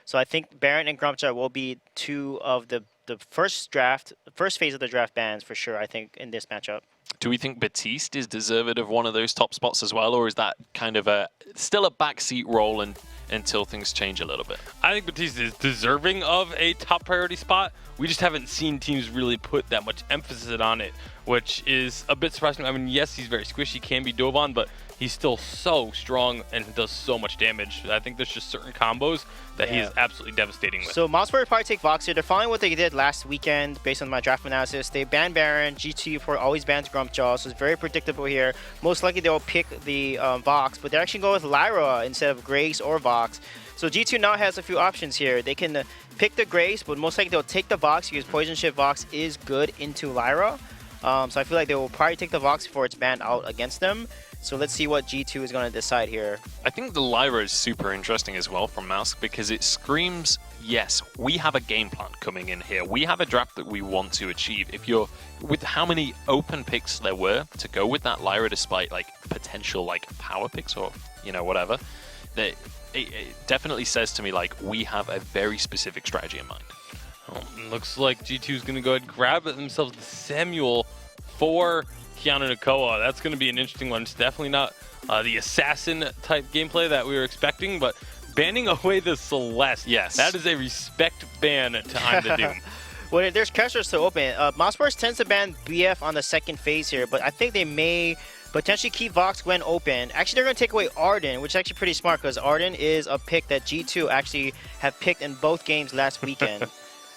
So I think Baron and Grumpja will be two of the first phase of the draft bans for sure, I think, in this matchup. Do we think Batiste is deserved of one of those top spots as well, or is that kind of still a backseat role until things change a little bit? I think Batiste is deserving of a top priority spot. We just haven't seen teams really put that much emphasis on it, which is a bit surprising. I mean, yes, he's very squishy, can be Dovan, but he's still so strong and does so much damage. I think there's just certain combos that he is absolutely devastating with. So Mousesports probably take Vox here. They're following what they did last weekend based on my draft analysis. They banned Baron, GT4 always bans Grumpjaw, so it's very predictable here. Most likely they'll pick the Vox, but they're actually going with Lyra instead of Grace or Vox. So G2 now has a few options here. They can pick the Grace, but most likely they'll take the Vox because Poison Shift Vox is good into Lyra. So I feel like they will probably take the Vox before it's banned out against them. So let's see what G2 is going to decide here. I think the Lyra is super interesting as well from Mouse because it screams, yes, we have a game plan coming in here. We have a draft that we want to achieve. If you're with how many open picks there were to go with that Lyra, despite like potential like power picks or whatever, that it definitely says to me like we have a very specific strategy in mind. Well, looks like G2 is going to go ahead and grab themselves the Samuel for Keanu Nakoa. That's going to be an interesting one. It's definitely not the assassin type gameplay that we were expecting, but banning away the Celeste. Yes. That is a respect ban to I'm the Doom. Well, there's Kestrel still open. Mousesports tends to ban BF on the second phase here, but I think they may potentially keep Vox Gwen open. Actually, they're going to take away Arden, which is actually pretty smart because Arden is a pick that G2 actually have picked in both games last weekend.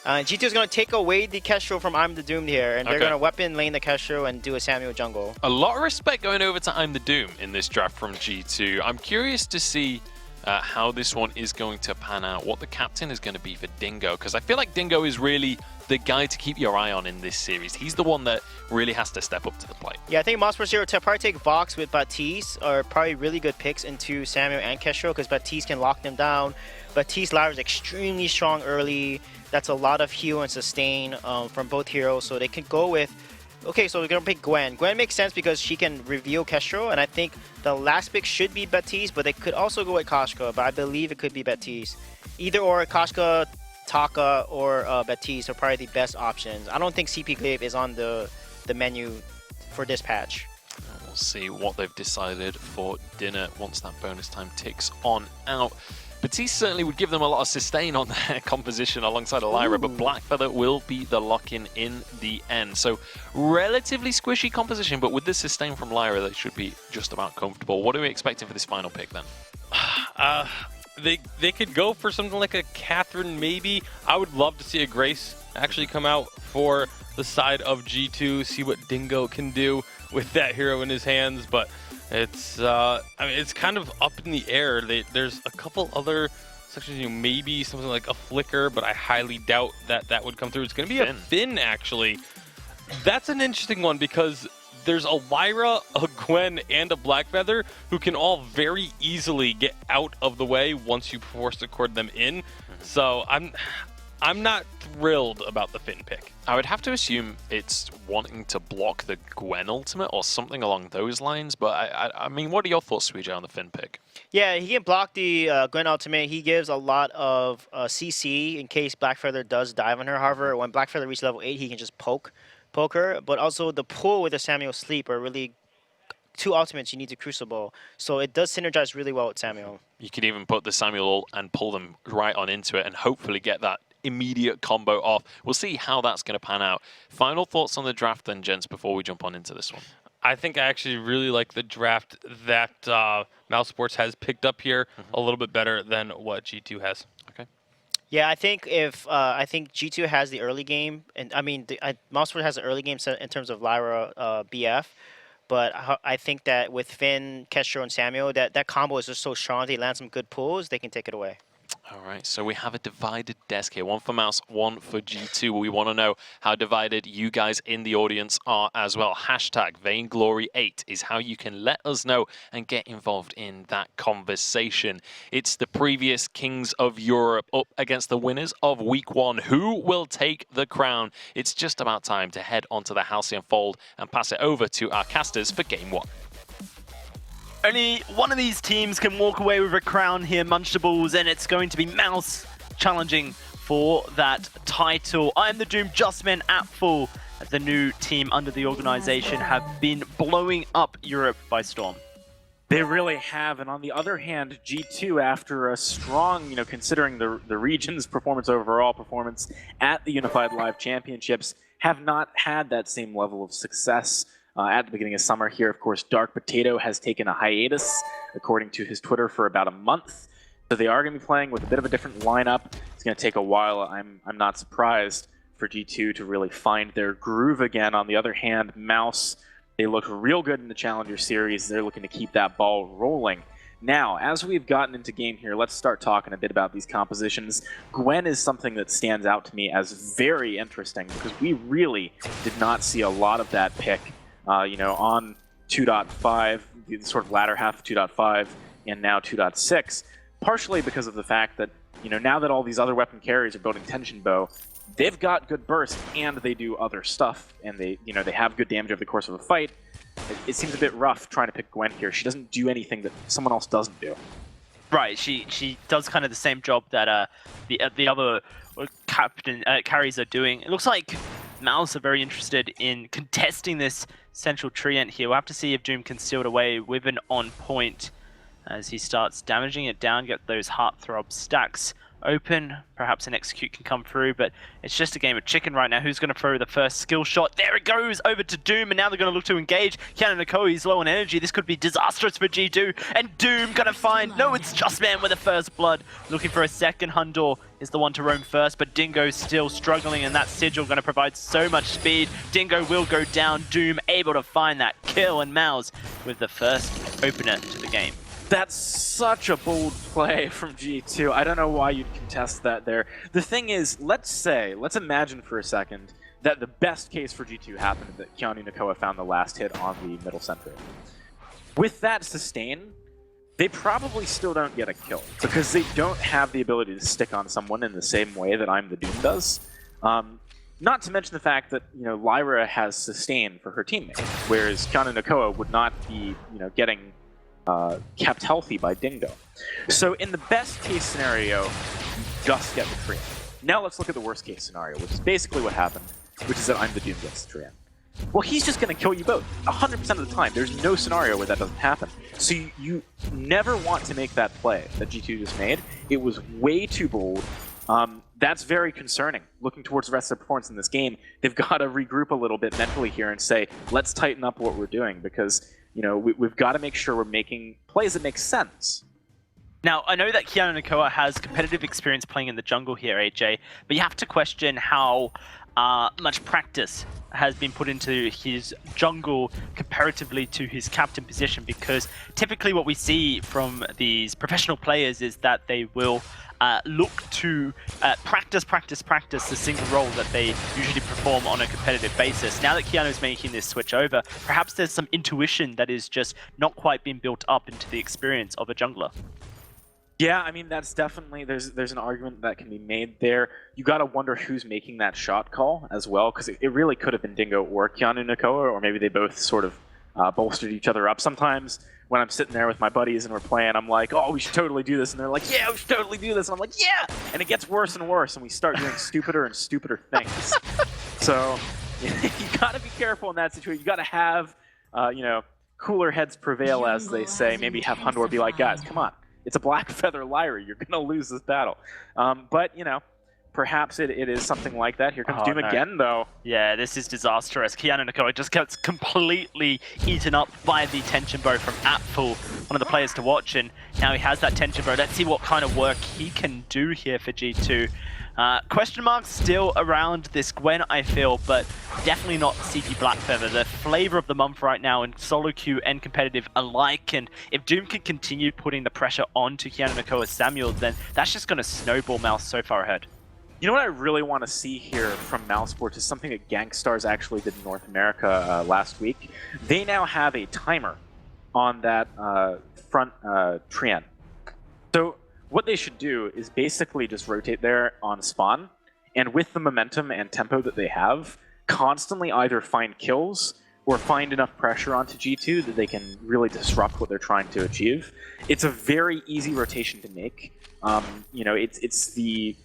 G2 is going to take away the Kestrel from I'm the Doomed here, and they're going to weapon lane the Kestrel and do a Samuel jungle. A lot of respect going over to I'm the Doom in this draft from G2. I'm curious to see how this one is going to pan out, what the captain is going to be for Dingo, because I feel like Dingo is really the guy to keep your eye on in this series. He's the one that really has to step up to the plate. Yeah, I think Mousesports here will probably take Vox with Batiste are probably really good picks into Samuel and Kestrel because Batiste can lock them down. Batiste Lyra is extremely strong early. That's a lot of heal and sustain from both heroes, so they can go with... Okay, so we're going to pick Gwen. Gwen makes sense because she can reveal Kestrel, and I think the last pick should be Batiste, but they could also go with Koshka, but I believe it could be Batiste. Either or, Koshka, Taka, or Batiste are probably the best options. I don't think CP Glaive is on the menu for this patch. We'll see what they've decided for dinner once that bonus time ticks on out. Batiste certainly would give them a lot of sustain on their composition alongside a Lyra, but Blackfeather will be the lock-in in the end. So relatively squishy composition, but with the sustain from Lyra, they should be just about comfortable. What are we expecting for this final pick then? They could go for something like a Catherine, maybe. I would love to see a Grace actually come out for the side of G2, see what Dingo can do with that hero in his hands, but it's I mean, it's kind of up in the air. There's a couple other sections, maybe something like a Flicker, but I highly doubt that that would come through. It's going to be a Finn, actually. That's an interesting one because there's a Lyra, a Gwen, and a Blackfeather who can all very easily get out of the way once you force accord them in. So I'm not thrilled about the Finn pick. I would have to assume it's wanting to block the Gwen ultimate or something along those lines, but I mean, what are your thoughts, Suijay, on the Finn pick? Yeah, he can block the Gwen ultimate. He gives a lot of CC in case Blackfeather does dive on her. However, when Blackfeather reaches level 8, he can just poke her. But also the pull with the Samuel Sleep are really two ultimates you need to Crucible. So it does synergize really well with Samuel. You could even put the Samuel ult and pull them right on into it and hopefully get that immediate combo off. We'll see how that's going to pan out. Final thoughts on the draft then, gents, before we jump on into this one. I think I actually really like the draft that Mousesports has picked up here a little bit better than what G2 has. Okay. Yeah, I think if I think G2 has the early game, and I mean Mousesports has the early game set in terms of Lyra BF, but I think that with Finn, Kestrel, and Samuel, that combo is just so strong. They land some good pulls, they can take it away. All right, so we have a divided desk here. One for Mouse, one for G2. We want to know how divided you guys in the audience are as well. Hashtag Vainglory8 is how you can let us know and get involved in that conversation. It's the previous Kings of Europe up against the winners of Week 1. Who will take the crown? It's just about time to head onto the Halcyon Fold and pass it over to our casters for Game 1. Only one of these teams can walk away with a crown here, Munchables, and it's going to be Mouse, challenging for that title. I'm the Doom Justmen at full. The new team under the organization have been blowing up Europe by storm. They really have, and on the other hand, G2, after a strong, considering the region's overall performance at the Unified Live Championships, have not had that same level of success at the beginning of summer here. Of course, Dark Potato has taken a hiatus, according to his Twitter, for about a month. So they are going to be playing with a bit of a different lineup. It's going to take a while. I'm not surprised for G2 to really find their groove again. On the other hand, Mouse, they look real good in the Challenger Series. They're looking to keep that ball rolling. Now, as we've gotten into game here, let's start talking a bit about these compositions. Gwen is something that stands out to me as very interesting because we really did not see a lot of that pick, on 2.5, the sort of latter half of 2.5, and now 2.6, partially because of the fact that, now that all these other weapon carriers are building Tension Bow, they've got good burst and they do other stuff, and they have good damage over the course of a fight. It seems a bit rough trying to pick Gwen here. She doesn't do anything that someone else doesn't do. Right, she does kind of the same job that the other carries are doing. It looks like Mouse are very interested in contesting this central treant here. We'll have to see if Doom can steal it away with an on point as he starts damaging it down, get those heartthrob stacks open. Perhaps an execute can come through, but it's just a game of chicken right now. Who's going to throw the first skill shot? There it goes over to Doom, and now they're going to look to engage. Kiana Nakoa is low on energy. This could be disastrous for G2, and Doom going to find... No, it's Justman with the first blood. Looking for a second. Hundor is the one to roam first, but Dingo still struggling, and that Sigil going to provide so much speed. Dingo will go down. Doom able to find that kill, and Mouse with the first opener to the game. That's such a bold play from G2. I don't know why you'd contest that there. The thing is, let's imagine for a second that the best case for G2 happened, that Keanu Nakoa found the last hit on the middle center. With that sustain, they probably still don't get a kill, because they don't have the ability to stick on someone in the same way that I'm the Doom does. Not to mention the fact that, Lyra has sustain for her teammate, whereas Keanu Nakoa would not be, getting kept healthy by Dingo. So in the best case scenario, you just get the tree. Now let's look at the worst case scenario, which is basically what happened, which is that I'm the Doom gets the tree. Well, he's just going to kill you both 100% of the time. There's no scenario where that doesn't happen. So you never want to make that play that G2 just made. It was way too bold. That's very concerning. Looking towards the rest of their performance in this game, they've got to regroup a little bit mentally here and say, let's tighten up what we're doing, because we've got to make sure we're making plays that make sense. Now, I know that Keanu Nakoa has competitive experience playing in the jungle here, AJ, but you have to question how much practice has been put into his jungle comparatively to his captain position, because typically what we see from these professional players is that they will look to practice the single role that they usually perform on a competitive basis. Now that Keanu's making this switch over, perhaps there's some intuition that is just not quite being built up into the experience of a jungler. Yeah, I mean, that's definitely, there's an argument that can be made there. You got to wonder who's making that shot call as well, because it really could have been Dingo or Keanu Nakoa, or maybe they both sort of bolstered each other up. Sometimes when I'm sitting there with my buddies and we're playing, I'm like, oh, we should totally do this. And they're like, yeah, we should totally do this. And I'm like, yeah! And it gets worse and worse, and we start doing stupider and stupider things. So you got to be careful in that situation. You got to have, cooler heads prevail, as they say. Maybe have Hundor be like, guys, come on. It's a Black Feather Lyra. You're going to lose this battle. But, perhaps it is something like that. Here comes Doom again, though. Yeah, this is disastrous. Keanu Nakoa just gets completely eaten up by the Tension Bow from Apfel, one of the players to watch, and now he has that Tension Bow. Let's see what kind of work he can do here for G2. Question marks still around this Gwen, I feel, but definitely not CT Blackfeather. The flavor of the month right now in solo queue and competitive alike, and if Doom can continue putting the pressure on to Keanu Nakoa Samuel, then that's just going to snowball Mouse so far ahead. You know what I really want to see here from Mousesports is something that Gangstars actually did in North America last week. They now have a timer on that front Trian. So what they should do is basically just rotate there on spawn, and with the momentum and tempo that they have, constantly either find kills or find enough pressure onto G2 that they can really disrupt what they're trying to achieve. It's a very easy rotation to make. You know, it's the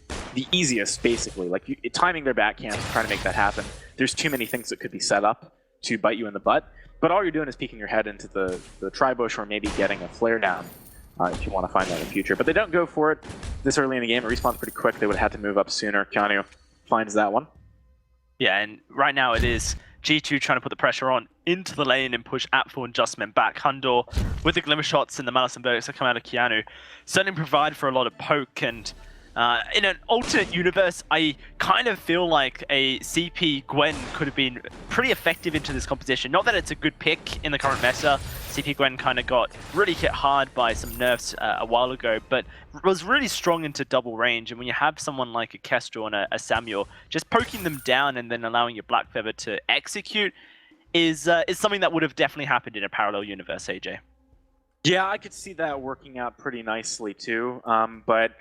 easiest, basically. Like, timing their backhands and trying to make that happen, there's too many things that could be set up to bite you in the butt. But all you're doing is peeking your head into the tri-bush or maybe getting a flare down if you want to find that in the future. But they don't go for it this early in the game. It respawns pretty quick. They would have had to move up sooner. Keanu finds that one. Yeah, and right now it is G2 trying to put the pressure on into the lane and push Apfel and Justman back. Hundor with the glimmer shots and the Malice and Verdict that come out of Keanu certainly provide for a lot of poke. And in an alternate universe, I kind of feel like a CP Gwen could have been pretty effective into this composition. Not that it's a good pick in the current meta. CP Gwen kind of got really hit hard by some nerfs a while ago, but was really strong into double range. And when you have someone like a Kestrel and a Samuel, just poking them down and then allowing your Black Feather to execute is something that would have definitely happened in a parallel universe, AJ. Yeah, I could see that working out pretty nicely too, but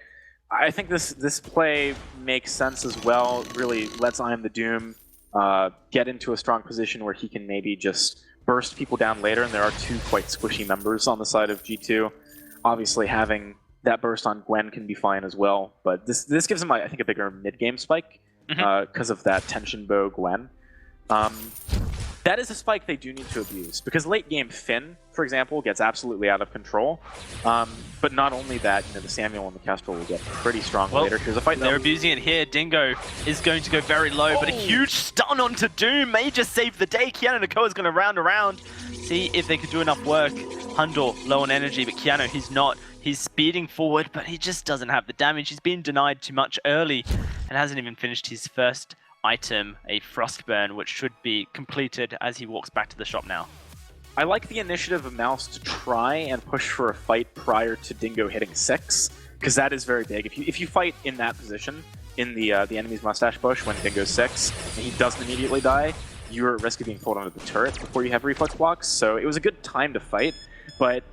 I think this play makes sense as well. Really lets I Am the Doom get into a strong position where he can maybe just burst people down later, and there are two quite squishy members on the side of G2. Obviously, having that burst on Gwen can be fine as well, but this gives him, I think, a bigger mid-game spike because of that tension bow Gwen. That is a spike they do need to abuse, because late game Finn, for example, gets absolutely out of control. But not only that, you know, the Samuel and the Kestrel will get pretty strong later. Here's a fight. They're abusing it here. Dingo is going to go very low, but a huge stun onto Doom may just save the day. Keanu Nakoa is going to round around, see if they can do enough work. Hundor low on energy, but Keanu, he's not. He's speeding forward, but he just doesn't have the damage. He's been denied too much early and hasn't even finished his first item, a Frostburn, which should be completed as he walks back to the shop now. I like the initiative of Mouse to try and push for a fight prior to Dingo hitting 6, because that is very big. If you fight in that position, in the enemy's mustache bush when Dingo's 6, and he doesn't immediately die, you're at risk of being pulled onto the turret before you have reflex blocks, so it was a good time to fight, but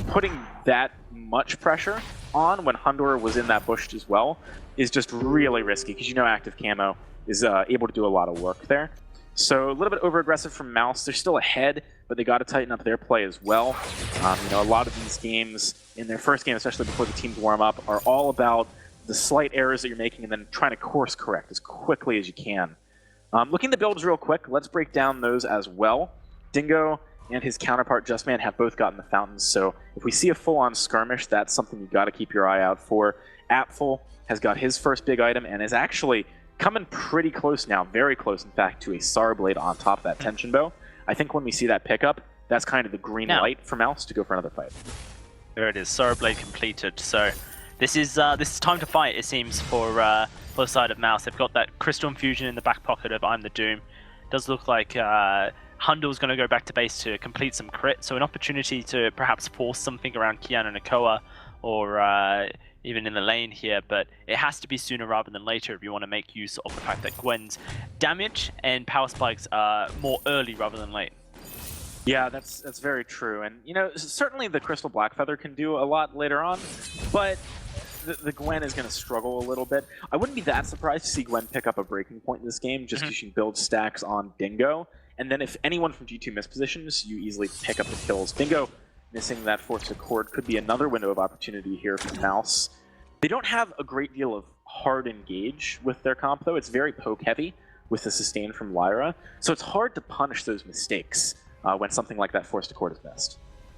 putting that much pressure on when Hundor was in that bush as well is just really risky, because you know active camo is able to do a lot of work there. So a little bit over-aggressive from Mouse. They're still ahead, but they got to tighten up their play as well. You know, a lot of these games, in their first game, especially before the teams warm up, are all about the slight errors that you're making and then trying to course correct as quickly as you can. Looking at the builds real quick, let's break down those as well. Dingo and his counterpart Justman have both gotten the fountains, so if we see a full-on skirmish, that's something you got to keep your eye out for. Apfel has got his first big item and is actually coming pretty close now, very close in fact, to a Sar Blade on top of that tension bow. I think when we see that pickup, that's kind of the green light for Mouse to go for another fight. There it is, Sar Blade completed. So this is time to fight, it seems, for the side of Mouse. They've got that Crystal Infusion in the back pocket of I'm the Doom. Does look like Hundor's going to go back to base to complete some crit, so an opportunity to perhaps force something around Keanu Nakoa or even in the lane here, but it has to be sooner rather than later if you want to make use of the fact that Gwen's damage and power spikes are more early rather than late. Yeah, that's very true. And, you know, certainly the Crystal Blackfeather can do a lot later on, but the Gwen is going to struggle a little bit. I wouldn't be that surprised to see Gwen pick up a breaking point in this game, just because she builds stacks on Dingo. And then if anyone from G2 mispositions, you easily pick up the kills. Dingo missing that Force Accord could be another window of opportunity here for Mouse. They don't have a great deal of hard engage with their comp, though. It's very poke-heavy with the sustain from Lyra, so it's hard to punish those mistakes when something like that Force Accord is best.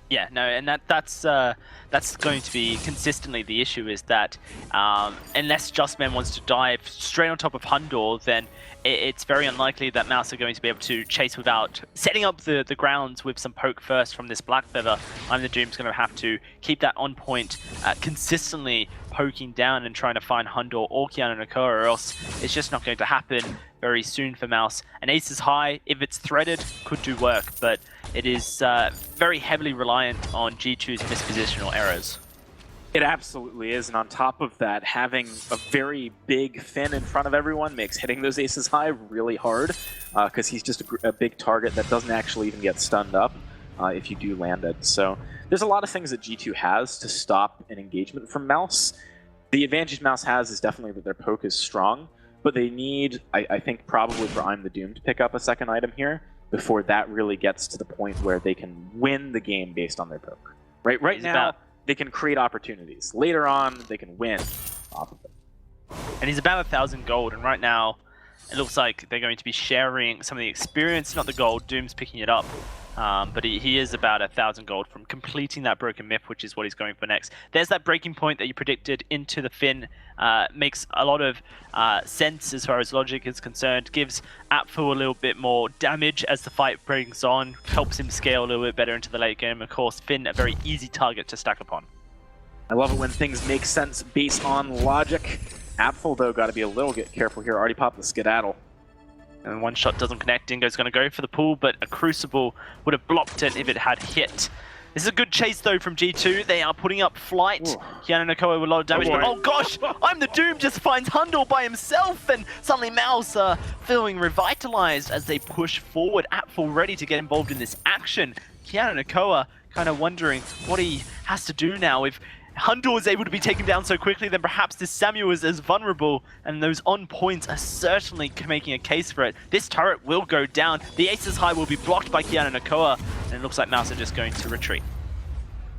Yeah, no, and that's going to be consistently the issue, is that unless Justman wants to dive straight on top of Hundor, then it's very unlikely that Mouse are going to be able to chase without setting up the grounds with some poke first from this Black Feather. I'm the Doom's going to have to keep that on point, consistently poking down and trying to find Hundor or Keanu Nakoa, or else it's just not going to happen very soon for Mouse. An ace is high, if it's threaded, could do work, but it is very heavily reliant on G2's mispositional errors. It absolutely is, and on top of that, having a very big Finn in front of everyone makes hitting those aces high really hard, because he's just a big target that doesn't actually even get stunned up if you do land it. So there's a lot of things that G2 has to stop an engagement from Mouse. The advantage Mouse has is definitely that their poke is strong, but they need, I think, probably for I'm the Doom to pick up a second item here, before that really gets to the point where they can win the game based on their poke. Right now, they can create opportunities. Later on, they can win off of it. And he's about 1,000 gold, and right now, it looks like they're going to be sharing some of the experience, not the gold. Doom's picking it up. But he is about 1,000 gold from completing that broken myth, which is what he's going for next. There's that breaking point that you predicted into the Finn. Makes a lot of sense as far as logic is concerned. Gives Apfel a little bit more damage as the fight brings on. Helps him scale a little bit better into the late game. Of course, Finn, a very easy target to stack upon. I love it when things make sense based on logic. Apfel, though, got to be a little bit careful here. Already popped the skedaddle. And one shot doesn't connect. Dingo's going to go for the pull, but a Crucible would have blocked it if it had hit. This is a good chase, though, from G2. They are putting up flight. Keanu Nakoa with a lot of damage, but oh gosh! I'm the Doom just finds Hundle by himself, and suddenly Mouse are feeling revitalized as they push forward. Apfel ready to get involved in this action. Keanu Nakoa kind of wondering what he has to do now. If Hundle is able to be taken down so quickly, then perhaps this Samuel is as vulnerable, and those on points are certainly making a case for it. This turret will go down. The Aces High will be blocked by Keanu Nakoa, and it looks like Mouse are just going to retreat.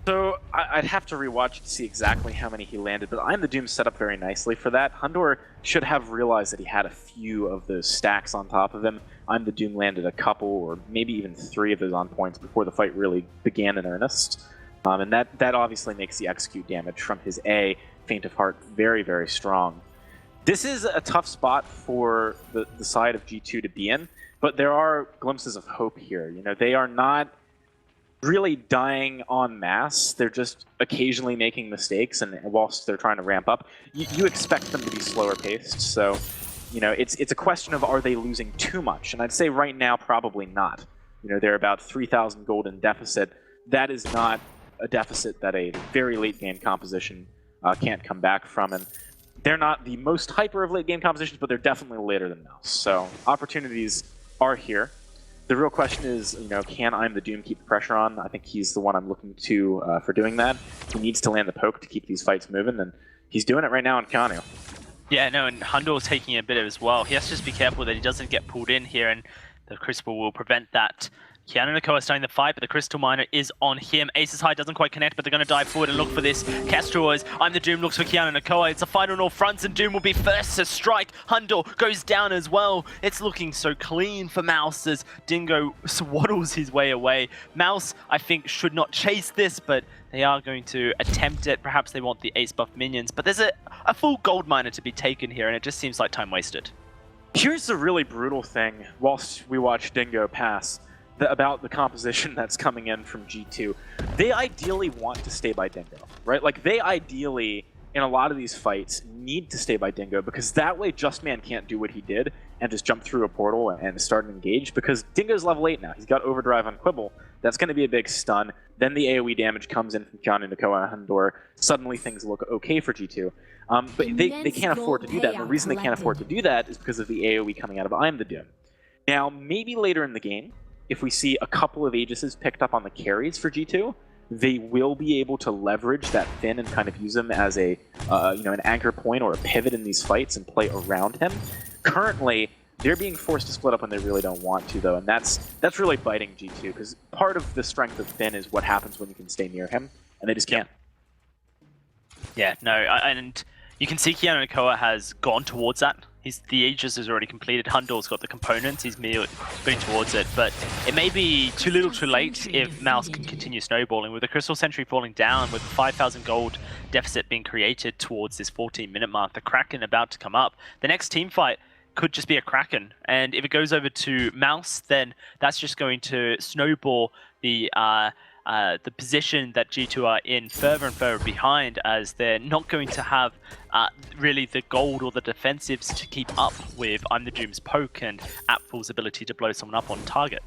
So I'd have to rewatch to see exactly how many he landed, but I'm the Doom set up very nicely for that. Hundor should have realized that he had a few of those stacks on top of him. I'm the Doom landed a couple, or maybe even 3 of those on points before the fight really began in earnest. And that obviously makes the execute damage from his A, Faint of Heart, very, very strong. This is a tough spot for the side of G2 to be in, but there are glimpses of hope here. You know, they are not really dying en masse. They're just occasionally making mistakes, and whilst they're trying to ramp up, you expect them to be slower paced. So, you know, it's a question of, are they losing too much? And I'd say right now, probably not. You know, they're about 3,000 gold in deficit. That is not a deficit that a very late game composition can't come back from, and they're not the most hyper of late game compositions, but they're definitely later than Mouse. So opportunities are here. The real question is, you know, can I'm the Doom keep the pressure on? I think he's the one I'm looking to for doing that. He needs to land the poke to keep these fights moving, and he's doing it right now on Keanu. Yeah, no, and Hundle's taking a bit of as well. He has to just be careful that he doesn't get pulled in here, and the Crucible will prevent that. Keanu Nakoa starting the fight, but the Crystal Miner is on him. Aces High doesn't quite connect, but they're going to dive forward and look for this. Kestrel as I'm the Doom looks for Keanu Nakoa. It's a fight on all fronts, and Doom will be first to strike. Hundle goes down as well. It's looking so clean for Mouse as Dingo swaddles his way away. Mouse, I think, should not chase this, but they are going to attempt it. Perhaps they want the ace buff minions, but there's a full gold miner to be taken here, and it just seems like time wasted. Here's the really brutal thing, whilst we watch Dingo pass, about the composition that's coming in from G2. They ideally want to stay by Dingo, right? Like, they ideally, in a lot of these fights, need to stay by Dingo, because that way Just Man can't do what he did and just jump through a portal and start an engage, because Dingo's level 8 now. He's got Overdrive on Quibble. That's going to be a big stun. Then the AoE damage comes in from Keanu Nakoa and Hundor. Suddenly things look okay for G2. But they can't afford to do that. And the reason they can't afford to do that is because of the AoE coming out of I'm the Doom. Now, maybe later in the game, if we see a couple of Aegises picked up on the carries for G2, they will be able to leverage that Finn and kind of use him as a an anchor point or a pivot in these fights and play around him. Currently, they're being forced to split up when they really don't want to, though, and that's really biting G2, because part of the strength of Finn is what happens when you can stay near him, and they just can't. Yeah, no, and you can see Keanu Nakoa has gone towards that. The Aegis is already completed. Hundle's got the components. He's moving towards it, but it may be too little too late if Mouse can continue snowballing. With the Crystal Sentry falling down, with the 5,000 gold deficit being created towards this 14-minute mark, the Kraken about to come up. The next team fight could just be a Kraken, and if it goes over to Mouse, then that's just going to snowball the position that G2 are in further and further behind, as they're not going to have really the gold or the defensives to keep up with I'm the Doom's poke and Apfel's ability to blow someone up on target.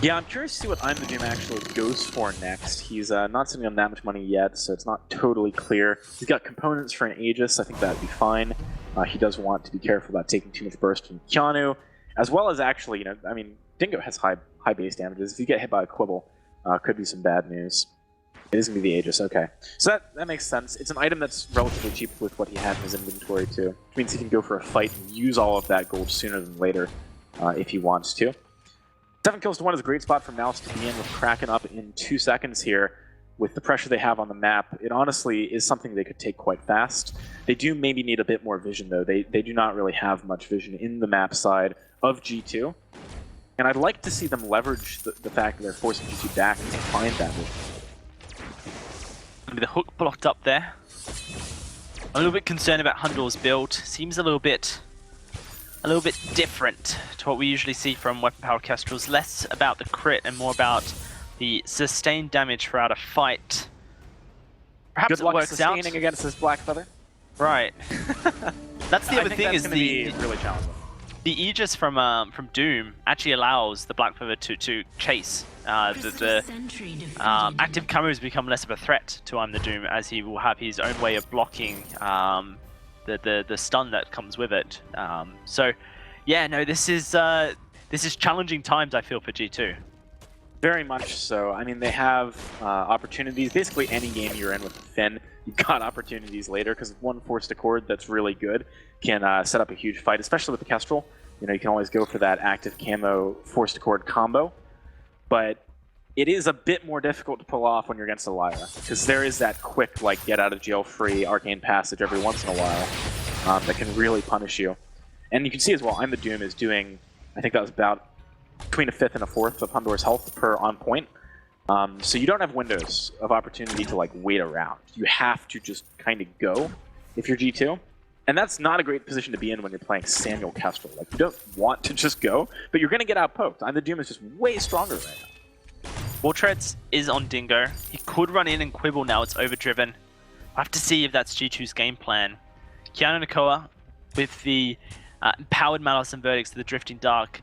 Yeah, I'm curious to see what I'm the Doom actually goes for next. He's not sitting on that much money yet, so it's not totally clear. He's got components for an Aegis. I think that'd be fine. He does want to be careful about taking too much burst from Keanu, as well as actually, I mean, Dingo has high base damages. If you get hit by a Quibble, could be some bad news. It is going to be the Aegis, okay. So that makes sense. It's an item that's relatively cheap with what he had in his inventory, too. Which means he can go for a fight and use all of that gold sooner than later if he wants to. 7 kills to 1 is a great spot for Mouse to be in with Kraken up in 2 seconds here. With the pressure they have on the map, it honestly is something they could take quite fast. They do maybe need a bit more vision, though. They do not really have much vision in the map side of G2. And I'd like to see them leverage the fact that they're forcing G2 back to find that vision. The hook blocked up there. A little bit concerned about Hundor's build. Seems a little bit different to what we usually see from weapon power Kestrels. Less about the crit and more about the sustained damage throughout a fight. Perhaps Good luck it works out. sustaining against this Black Feather. Right. That's the other thing, is be really challenging. The Aegis from Doom actually allows the Black Feather to chase. The active camo has become less of a threat to I'm the Doom, as he will have his own way of blocking the stun that comes with it. So, yeah, no, this is challenging times, I feel, for G2. Very much so. I mean, they have opportunities. Basically, any game you're in with Finn, you've got opportunities later, because one forced accord that's really good can set up a huge fight, especially with the Kestrel. You know, you can always go for that active camo forced accord combo, but it is a bit more difficult to pull off when you're against a Lyra, because there is that quick, like, get out of jail free arcane passage every once in a while that can really punish you. And you can see as well, I'm the Doom is doing, I think that was about between a fifth and a fourth of Hundor's health per on point. So you don't have windows of opportunity to like wait around. You have to just kind of go if you're G2. And that's not a great position to be in when you're playing Samuel Kestrel. Like, you don't want to just go, but you're going to get outpoked. I'm the Doom is just way stronger right now. Wartreads is on Dingo. He could run in and quibble now, it's overdriven. I have to see if that's G2's game plan. Keanu Nakoa with the empowered Malice and Verdicts to the Drifting Dark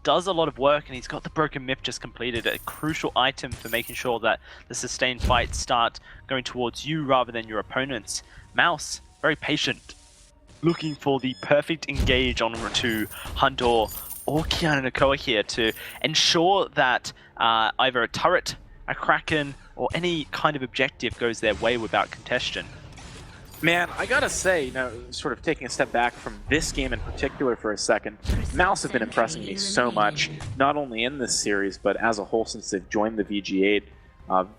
does a lot of work, and he's got the Broken Myth just completed, a crucial item for making sure that the sustained fights start going towards you rather than your opponents. Mouse, very patient, looking for the perfect engage on to Hundor or Keanu Nakoa here to ensure that either a turret, a Kraken, or any kind of objective goes their way without contestation. Man, I gotta say, you know, sort of taking a step back from this game in particular for a second, Mouse have been impressing me so much, not only in this series, but as a whole since they've joined the VG8.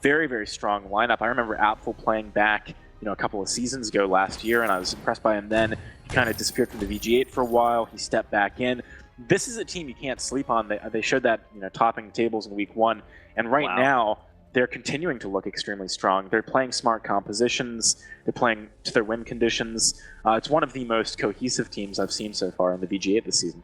Very, very strong lineup. I remember Apfel playing back, you know, a couple of seasons ago last year, and I was impressed by him then. He kind of disappeared from the VG8 for a while. He stepped back in. This is a team you can't sleep on. They showed that, you know, topping tables in week 1, and right now, they're continuing to look extremely strong. They're playing smart compositions. They're playing to their win conditions. It's one of the most cohesive teams I've seen so far in the VG8 this season.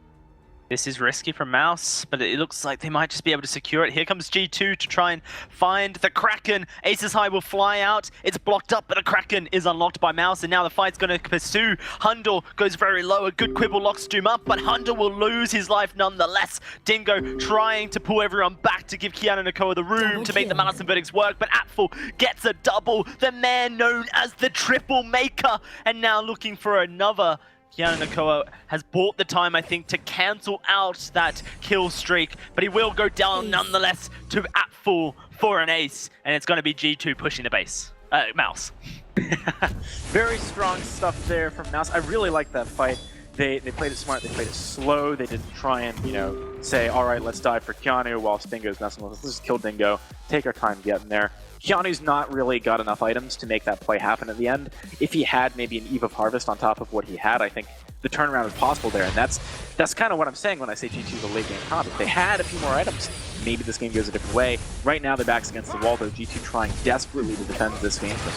This is risky from Mouse, but it looks like they might just be able to secure it. Here comes G2 to try and find the Kraken. Aces High will fly out. It's blocked up, but a Kraken is unlocked by Mouse, and now the fight's going to pursue. Hundor goes very low. A good quibble locks Doom up, but Hundor will lose his life nonetheless. Dingo trying to pull everyone back to give Keanu Nakoa the room to make the Malice and Verdicts work, but Apfel gets a double. The man known as the Triple Maker, and now looking for another. Keanu Nakoa has bought the time, I think, to cancel out that kill streak, but he will go down nonetheless to Apfel for an ace, and it's going to be G2 pushing the base. Mouse. Very strong stuff there from Mouse. I really like that fight. They played it smart, they played it slow, they didn't try and, you know, say, all right, let's dive for Keanu while Dingo's messing with us. Let's just kill Dingo, take our time getting there. Keanu's not really got enough items to make that play happen at the end. If he had maybe an Eve of Harvest on top of what he had, I think the turnaround is possible there, and that's kind of what I'm saying when I say G2's a late game comp. If they had a few more items, maybe this game goes a different way. Right now, their back's against the wall, though. G2 trying desperately to defend this Vanquish.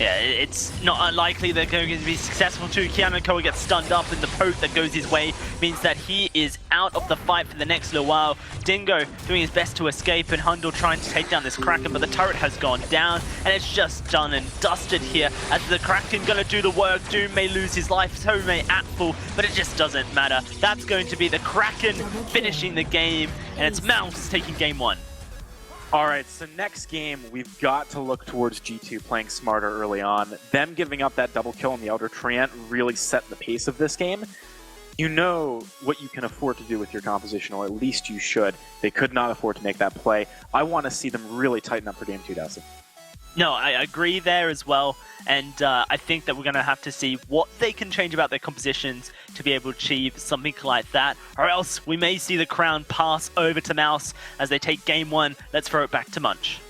Yeah, it's not unlikely they're going to be successful too. Keanu Nakoa gets stunned up, and the poke that goes his way means that he is out of the fight for the next little while. Dingo doing his best to escape, and Hundor trying to take down this Kraken, but the turret has gone down, and it's just done and dusted here as the Kraken going to do the work. Doom may lose his life, so may Apfel, but it just doesn't matter. That's going to be the Kraken finishing the game, and it's Mouse taking game 1. All right, so next game, we've got to look towards G2 playing smarter early on. Them giving up that double kill on the Elder Treant really set the pace of this game. You know what you can afford to do with your composition, or at least you should. They could not afford to make that play. I want to see them really tighten up for game 2, Dowsey. No, I agree there as well. And I think that we're going to have to see what they can change about their compositions to be able to achieve something like that. Or else we may see the crown pass over to Mouse as they take game 1. Let's throw it back to Munch.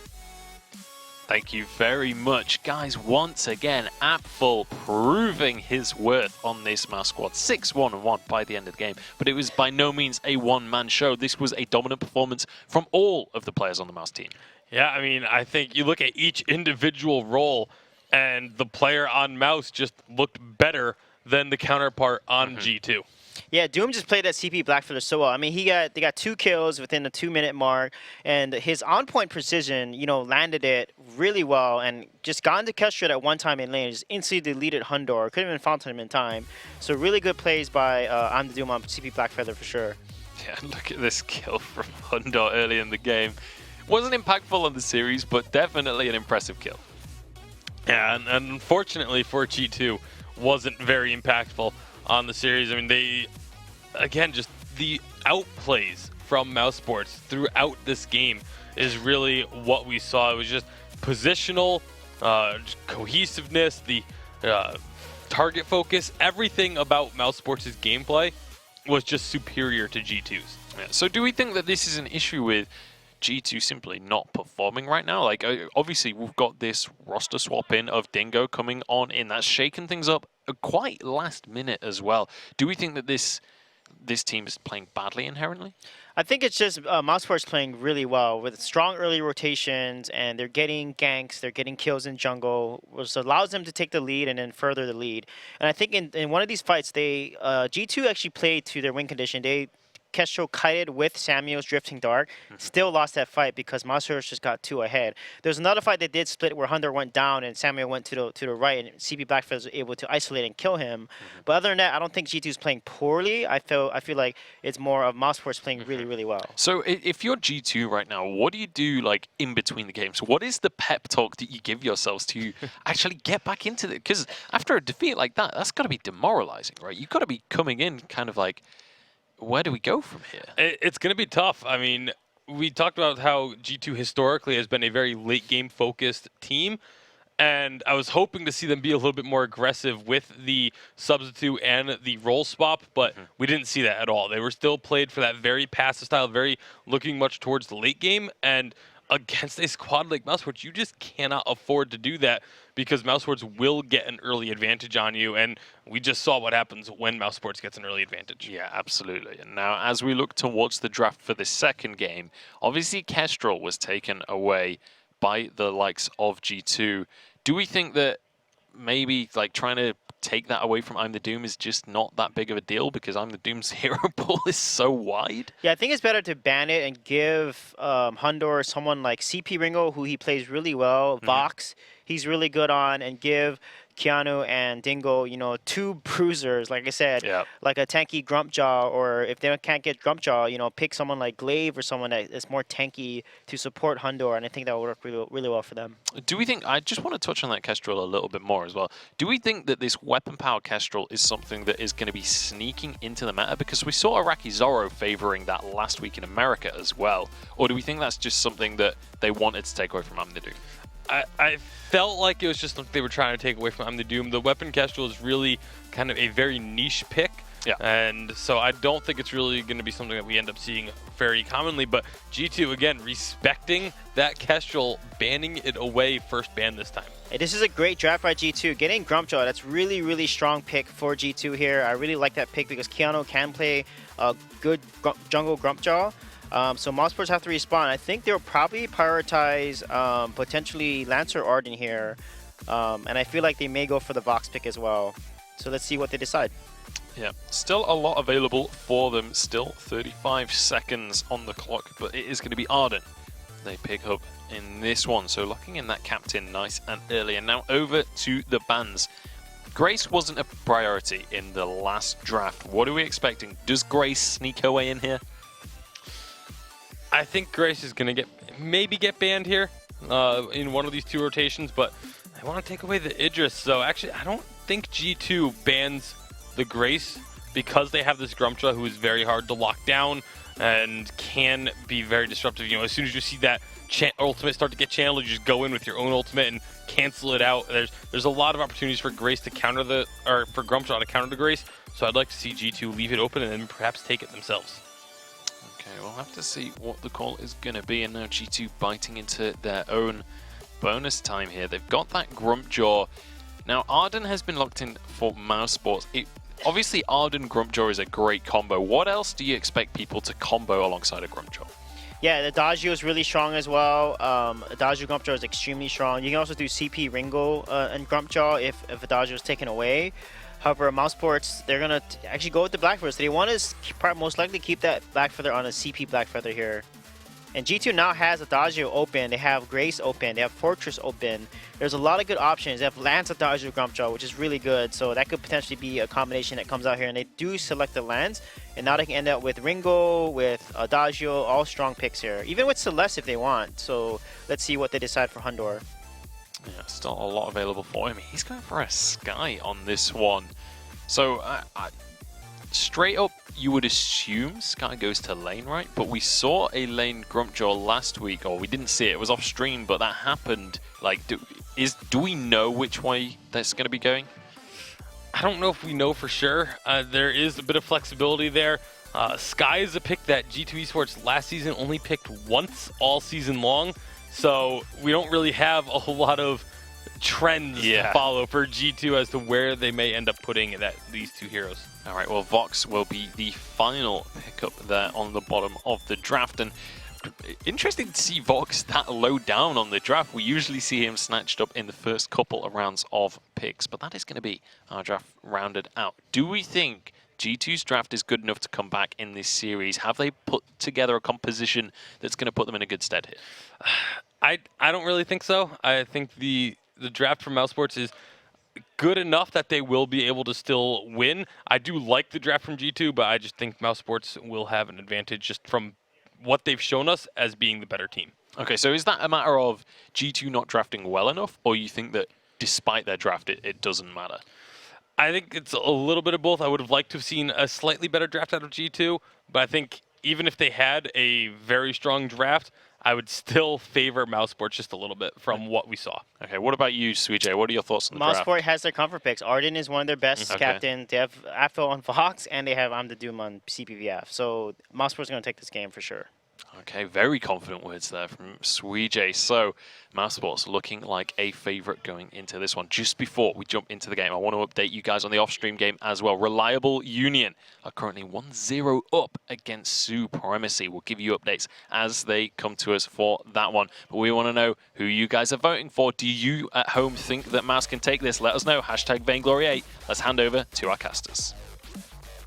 Thank you very much, guys. Once again, Apfel proving his worth on this Mouse squad. 6-1-1 by the end of the game, but it was by no means a one-man show. This was a dominant performance from all of the players on the Mouse team. Yeah, I mean, I think you look at each individual role, and the player on Mouse just looked better than the counterpart on G2. Yeah, Doom just played that CP Blackfeather so well. I mean, they got 2 kills within the 2-minute mark, and his on-point precision, landed it really well, and just got into Kestrel at one time in lane, just instantly deleted Hundor. Couldn't even found him in time. So really good plays by I'm the Doom on CP Blackfeather for sure. Yeah, look at this kill from Hundor early in the game. Wasn't impactful on the series, but definitely an impressive kill. Yeah, and unfortunately for G2, wasn't very impactful on the series. I mean, they, again, just the outplays from Mousesports throughout this game is really what we saw. It was just positional, cohesiveness, the target focus, everything about Mousesports' gameplay was just superior to G2's. Yeah, so do we think that this is an issue with G2 simply not performing right now? Like, obviously, we've got this roster swap in of Dingo coming on in. That's shaken things up quite last minute as well. Do we think that this team is playing badly inherently? I think it's just Mousesports playing really well with strong early rotations, and they're getting ganks, they're getting kills in jungle, which allows them to take the lead and then further the lead. And I think in one of these fights, G2 actually played to their win condition. Kestrel kited with Samuel's Drifting Dark, still lost that fight because Mousesports just got 2 ahead. There's another fight they did split where Hunter went down and Samuel went to the right, and CP Blackfeather was able to isolate and kill him. But other than that, I don't think G2 is playing poorly. I feel like it's more of Mousesports playing really, really well. So if you're G2 right now, what do you do like in between the games? What is the pep talk that you give yourselves to actually get back into it? Because after a defeat like that, that's got to be demoralizing, right? You've got to be coming in kind of like, where do we go from here? It's going to be tough. I mean, we talked about how G2 historically has been a very late game focused team, and I was hoping to see them be a little bit more aggressive with the substitute and the role swap, but we didn't see that at all. They were still played for that very passive style, very looking much towards the late game, and against a squad like Mousesports, you just cannot afford to do that because Mousesports will get an early advantage on you, and we just saw what happens when Mousesports gets an early advantage. Yeah, absolutely. And now, as we look towards the draft for the second game, obviously Kestrel was taken away by the likes of G2. Do we think that maybe like trying to take that away from I'm the Doom is just not that big of a deal because I'm the Doom's hero pool is so wide? Yeah, I think it's better to ban it and give Hundor someone like CP Ringo, who he plays really well, Vox, he's really good on, and give Keanu and Dingo, 2 bruisers, like I said, like a tanky Grumpjaw, or if they can't get Grumpjaw, pick someone like Glaive or someone that is more tanky to support Hundor, and I think that will work really, really well for them. Do we think, I just want to touch on that Kestrel a little bit more as well. Do we think that this weapon power Kestrel is something that is going to be sneaking into the meta? Because we saw Iraqi Zorro favoring that last week in America as well. Or do we think that's just something that they wanted to take away from I'm the Doom? I felt like it was just something they were trying to take away from I'm the Doom. The weapon Kestrel is really kind of a very niche pick. Yeah. And so I don't think it's really going to be something that we end up seeing very commonly. But G2, again, respecting that Kestrel, banning it away first ban this time. Hey, this is a great draft by G2. Getting Grumpjaw, that's really, really strong pick for G2 here. I really like that pick because Keanu can play a good jungle Grumpjaw. So Mousesports have to respawn. I think they'll probably prioritize potentially Lancer Arden here. And I feel like they may go for the Vox pick as well. So let's see what they decide. Yeah, still a lot available for them. Still 35 seconds on the clock, but it is going to be Arden they pick up in this one. So locking in that captain nice and early. And now over to the bans. Grace wasn't a priority in the last draft. What are we expecting? Does Grace sneak her way in here? I think Grace is going to maybe get banned here in one of these 2 rotations, but I want to take away the Idris. So actually, I don't think G2 bans the Grace because they have this Grumpja who is very hard to lock down. and can be very disruptive. You know, as soon as you see that ultimate start to get channeled, you just go in with your own ultimate and cancel it out. There's a lot of opportunities for Grace to counter for Grumpjaw to counter the Grace. So I'd like to see G2 leave it open and then perhaps take it themselves. Okay, we'll have to see what the call is going to be. And now G2 biting into their own bonus time here. They've got that Grumpjaw. Now, Arden has been locked in for Mousesports. Obviously, Arden Grumpjaw is a great combo. What else do you expect people to combo alongside a Grumpjaw? Yeah, the Adagio is really strong as well. Adagio Grumpjaw is extremely strong. You can also do CP Ringo and Grumpjaw if Adagio is taken away. However, Mousesports, they're going to actually go with the Black Feather. So they want to most likely keep that Black Feather on a CP Black Feather here. And G2 now has Adagio open, they have Grace open, they have Fortress open. There's a lot of good options. They have Lance Adagio Grumpjaw, which is really good. So that could potentially be a combination that comes out here. And they do select the Lance. And now they can end up with Ringo, with Adagio, all strong picks here. Even with Celeste if they want. So let's see what they decide for Hundor. Yeah, still a lot available for him. He's going for a Sky on this one. So straight up, you would assume Sky goes to lane, right? But we saw a lane Grumpjaw last week, or we didn't see it. It was off stream, but that happened. Like, do we know which way that's going to be going? I don't know if we know for sure. There is a bit of flexibility there. Sky is a pick that G2 Esports last season only picked once all season long, so we don't really have a whole lot of trends to follow for G2 as to where they may end up putting these two heroes. All right, well, Vox will be the final pickup there on the bottom of the draft. And interesting to see Vox that low down on the draft. We usually see him snatched up in the first couple of rounds of picks, but that is going to be our draft rounded out. Do we think G2's draft is good enough to come back in this series? Have they put together a composition that's going to put them in a good stead here? I don't really think so. I think the draft from Mousesports is good enough that they will be able to still win. I do like the draft from G2, but I just think Mousesports will have an advantage just from what they've shown us as being the better team. Okay, so is that a matter of G2 not drafting well enough, or you think that despite their draft, it doesn't matter? I think it's a little bit of both. I would have liked to have seen a slightly better draft out of G2, but I think even if they had a very strong draft, I would still favor Mousesports just a little bit from what we saw. Okay, what about you, Sweetjay? What are your thoughts on the draft? Mousesports has their comfort picks. Arden is one of their best captains. They have Afro on Fox, and they have I'm the Doom on CPVF. So Mousesports is going to take this game for sure. Okay, very confident words there from Sweetjay. So, Mousesports looking like a favorite going into this one. Just before we jump into the game, I want to update you guys on the off-stream game as well. Reliable Union are currently 1-0 up against Supremacy. We'll give you updates as they come to us for that one. But we want to know who you guys are voting for. Do you at home think that Mouse can take this? Let us know. Hashtag Vainglory8. Let's hand over to our casters.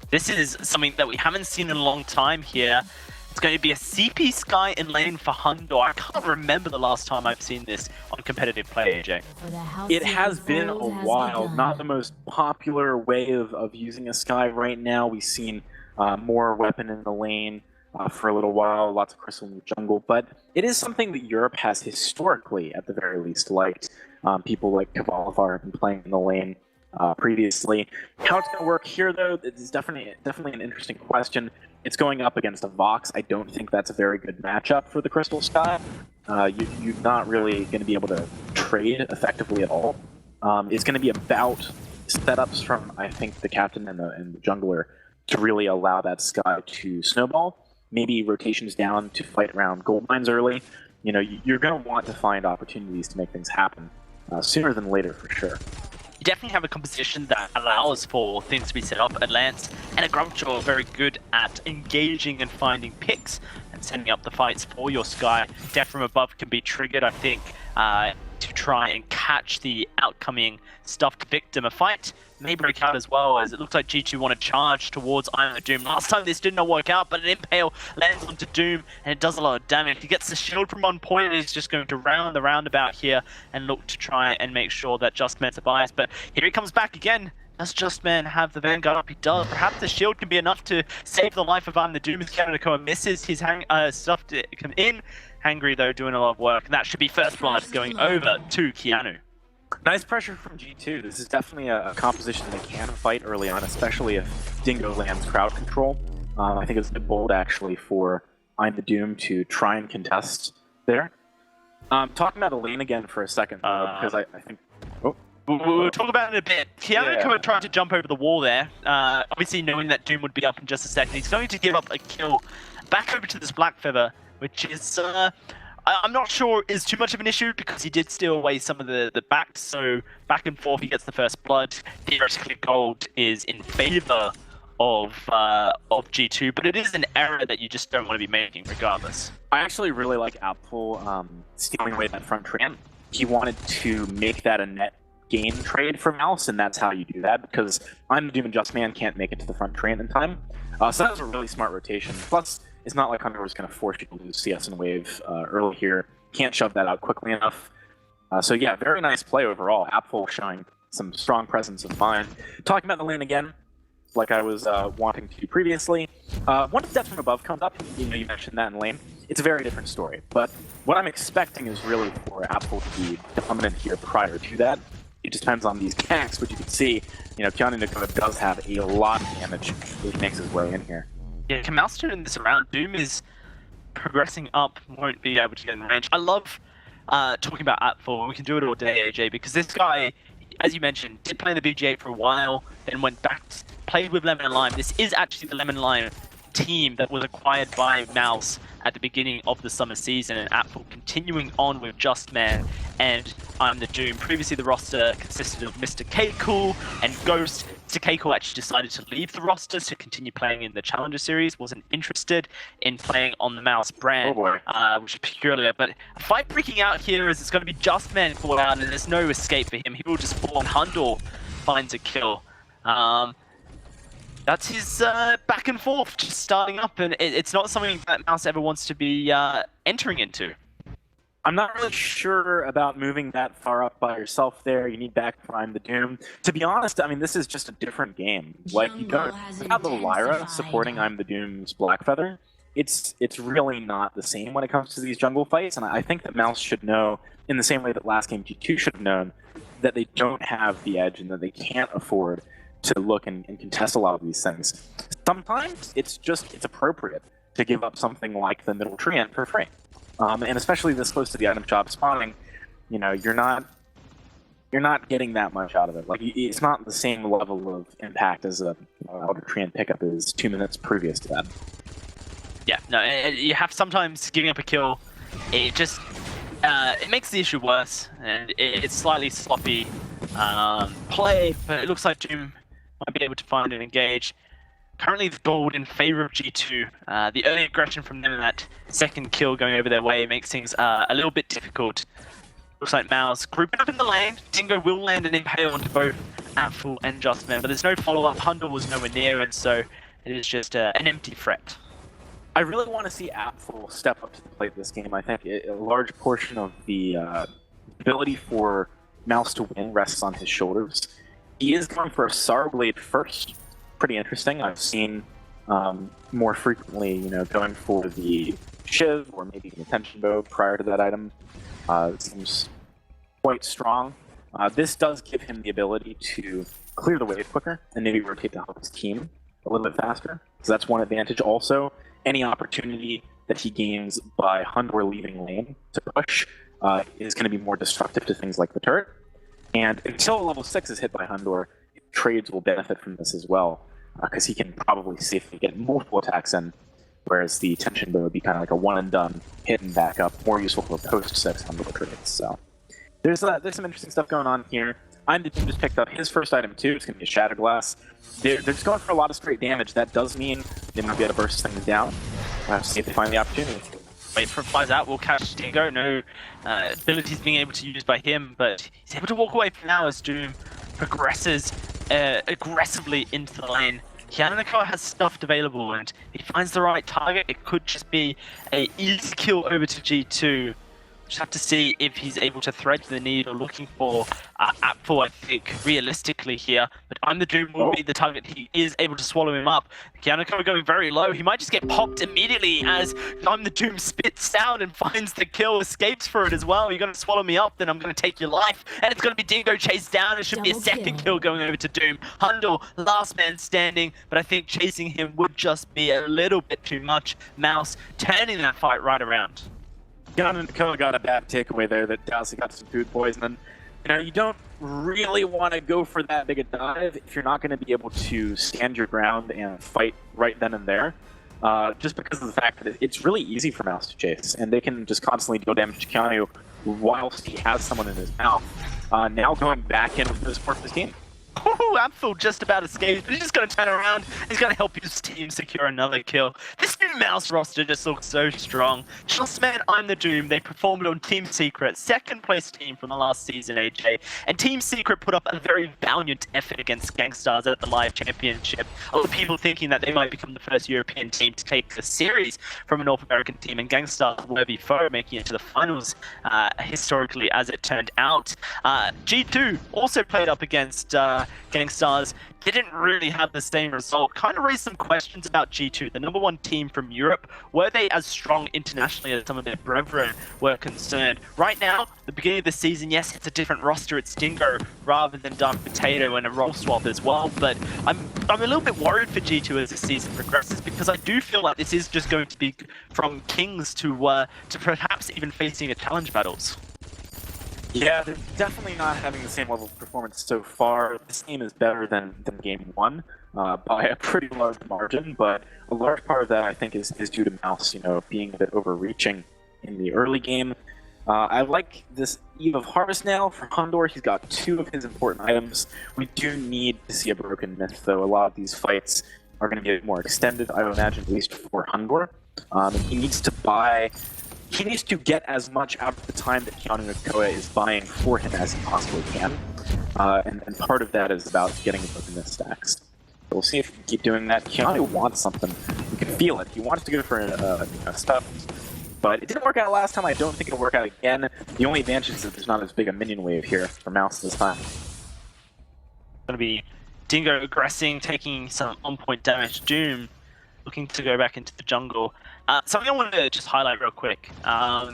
This is something that we haven't seen in a long time here. It's going to be a CP Sky in lane for Hundor. I can't remember the last time I've seen this on competitive play, AJ. It has been a while. Not the most popular way of using a Sky right now. We've seen more weapon in the lane for a little while, lots of crystal in the jungle, but it is something that Europe has historically, at the very least, liked. People like Kavalivar have been playing in the lane previously. How it's going to work here, though, is definitely an interesting question. It's going up against a Vox. I don't think that's a very good matchup for the Crystal Sky. You're not really going to be able to trade effectively at all. It's going to be about setups from, I think, the captain and the jungler to really allow that Sky to snowball. Maybe rotations down to fight around gold mines early. You know, you're going to want to find opportunities to make things happen sooner than later, for sure. You definitely have a composition that allows for things to be set up. A Lance and a Grumpjaw are very good at engaging and finding picks and setting up the fights for your Sky. Death from above can be triggered, I think, to try and catch the outcoming stuffed victim. A fight may break out as well, as it looks like G2 want to charge towards I Am the Doom. Last time this did not work out, but an Impale lands onto Doom and it does a lot of damage. He gets the shield from on point and he's just going to round the roundabout here and look to try and make sure that Justman survives. But here he comes back again. Does Justman have the Vanguard up? He does. Perhaps the shield can be enough to save the life of I Am the Doom as Kanadakoa misses his stuff to come in. Hangry, though, doing a lot of work, and that should be first blood going over to Keanu. Nice pressure from G2. This is definitely a composition they can fight early on, especially if Dingo lands crowd control. I think it's a bit bold, actually, for I'm the Doom to try and contest there. Talking about the lane again for a second, because I think... Oh. We'll talk about it in a bit. Keanu Yeah. kind of tried to jump over the wall there. Obviously, knowing that Doom would be up in just a second, he's going to give up a kill back over to this Black Feather, which is, I'm not sure is too much of an issue because he did steal away some of the back. So back and forth, he gets the first blood. Theoretically, gold is in favor of G2, but it is an error that you just don't want to be making regardless. I actually really like Apple stealing away that front trend. He wanted to make that a net gain trade for Mouse, and that's how you do that, because I'm the Doom and Just Man can't make it to the front train in time. So that was a really smart rotation. Plus, it's not like Hunter was going to force you to lose CS and Wave early here. Can't shove that out quickly enough. So yeah, very nice play overall. Apple showing some strong presence of mind. Talking about the lane again, like I was wanting to previously. Once Death from Above comes up, you mentioned that in lane, it's a very different story. But what I'm expecting is really for Apple to be dominant here prior to that. It just depends on these ganks, which you can see, Keanu Nakota does have a lot of damage as he makes his way in here. Yeah, can Mouse turn this around? Doom is progressing up, won't be able to get in range. I love talking about Apple. We can do it all day, AJ, because this guy, as you mentioned, did play in the BGA for a while, then went back, played with Lemon and Lime. This is actually the Lemon and Lime team that was acquired by Mouse at the beginning of the summer season, and Apple continuing on with Just Man and I'm the Doom. Previously, the roster consisted of Mr. K-Cool and Ghost. Mr. K-Cool actually decided to leave the roster to continue playing in the Challenger Series, wasn't interested in playing on the Mouse brand, which is purely, but a fight breaking out here as it's going to be Just Man called out, and there's no escape for him. He will just fall on Hundor, finds a kill. That's his back and forth, just starting up, and it's not something that Mouse ever wants to be entering into. I'm not really sure about moving that far up by yourself there. You need back Prime the Doom. To be honest, I mean, this is just a different game. Like, you got the Lyra supporting I'm the Doom's Blackfeather. It's really not the same when it comes to these jungle fights, and I think that Mouse should know, in the same way that last game G2 should have known, that they don't have the edge and that they can't afford to look and contest a lot of these things. Sometimes it's appropriate to give up something like the middle treant for free. And especially this close to the item shop spawning, you're not getting that much out of it. Like, it's not the same level of impact as a Elder Treant pickup is 2 minutes previous to that. Yeah, no, you have sometimes giving up a kill. It just it makes the issue worse, and it's slightly sloppy play. But it looks like Doom might be able to find and engage. Currently, the gold in favor of G2. The early aggression from them in that second kill going over their way makes things a little bit difficult. Looks like Mouse grouping up in the lane. Dingo will land an impale onto both Apple and Justman, but there's no follow-up. Hundor was nowhere near, and so it is just an empty threat. I really want to see Apple step up to the plate this game. I think a large portion of the ability for Mouse to win rests on his shoulders. He is going for a Sar Blade first. Pretty interesting. I've seen more frequently, going for the Shiv or maybe the Attention Bow prior to that item. It seems quite strong. This does give him the ability to clear the wave quicker and maybe rotate to help his team a little bit faster. So that's one advantage. Also, any opportunity that he gains by Hundor leaving lane to push is going to be more destructive to things like the turret. And until level 6 is hit by Hundor, trades will benefit from this as well, because he can probably safely get multiple attacks in, whereas the Tension Bow would be kind of like a one-and-done, hit and back up, more useful for post-6 Hundor trades. So there's some interesting stuff going on here. I'm the Doom just picked up his first item too. It's going to be a Shatter Glass. They're just going for a lot of straight damage. That does mean they might be able to burst things down. We'll have to see if they find the opportunity. Wait for flies out, will catch Dingo. No abilities being able to use by him, but he's able to walk away from now as Doom progresses aggressively into the lane. Yannico has stuff available, and he finds the right target. It could just be an easy kill over to G2. Just have to see if he's able to thread the needle, looking for Apfel, I think, realistically here. But I'm the Doom will be the target. He is able to swallow him up. Kianako going very low. He might just get popped immediately as I'm the Doom spits down and finds the kill, escapes for it as well. You're going to swallow me up, then I'm going to take your life. And it's going to be Dingo chased down. It should be a second kill going over to Doom. Hundle, last man standing, but I think chasing him would just be a little bit too much. Mouse turning that fight right around. Gun got a bad takeaway there that Dowsey got some food poisoning. You know, you don't really want to go for that big a dive if you're not going to be able to stand your ground and fight right then and there. Just because of the fact that it's really easy for Mouse to chase, and they can just constantly deal damage to Keanu whilst he has someone in his mouth. Now going back in with the support for his team. Oh, Apfel just about escaped, but he's just going to turn around. He's going to help his team secure another kill. This new Mouse roster just looks so strong. Justman, I'm the Doom. They performed on Team Secret, second place team from the last season, AJ. And Team Secret put up a very valiant effort against Gangstars at the Live Championship. A lot of people thinking that they might become the first European team to take the series from a North American team, and Gangstars were before making it to the finals historically, as it turned out. G2 also played up against Gangstars, didn't really have the same result. Kind of raised some questions about G2, the number one team from Europe. Were they as strong internationally as some of their brethren were concerned? Right now, the beginning of the season, yes, it's a different roster. It's Dingo rather than Dark Potato and a role swap as well. But I'm a little bit worried for G2 as the season progresses, because I do feel like this is just going to be from Kings to perhaps even facing a challenge battles. Yeah, they're definitely not having the same level of performance so far. This game is better than game one by a pretty large margin, but a large part of that I think is due to Mouse, you know, being a bit overreaching in the early game. I like this Eve of Harvest now for Hundor. He's got 2 of his important items. We do need to see a broken myth, though. A lot of these fights are going to be more extended, I would imagine, at least for Hundor. And he needs to get as much out of the time that Keanu Nakoa is buying for him as he possibly can. And part of that is about getting the stacks. We'll see if he can keep doing that. Keanu wants something. You can feel it. He wants to go for stuff. But it didn't work out last time. I don't think it'll work out again. The only advantage is that there's not as big a minion wave here for Mouse this time. Going to be Dingo aggressing, taking some on-point damage. Doom looking to go back into the jungle. Something I wanted to just highlight real quick,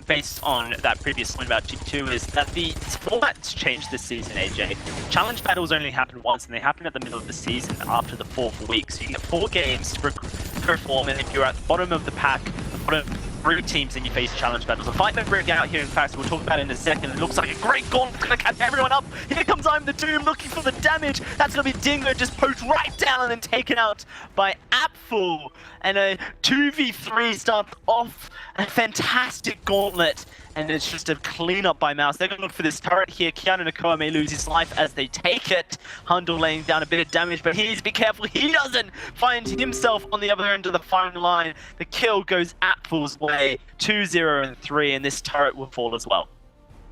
based on that previous point about G2, is that the format's changed this season, AJ. Challenge battles only happen once, and they happen at the middle of the season after the 4th week. So you get 4 games to perform, and if you're at the bottom of the pack, the bottom 3 teams, and you face challenge battles. A fight that break out here, in fact, we'll talk about it in a second. It looks like a great gauntlet, gonna catch everyone up. Here comes I'm the Doom looking for the damage. That's gonna be Dingo just poked right down and taken out by Apfel. And a 2v3 starts off a fantastic gauntlet. And it's just a cleanup by Mouse. They're going to look for this turret here. Keanu Nakoa may lose his life as they take it. Hundle laying down a bit of damage, but he needs to be careful. He doesn't find himself on the other end of the final line. The kill goes Apfel's way. 2-0 and 3, and this turret will fall as well.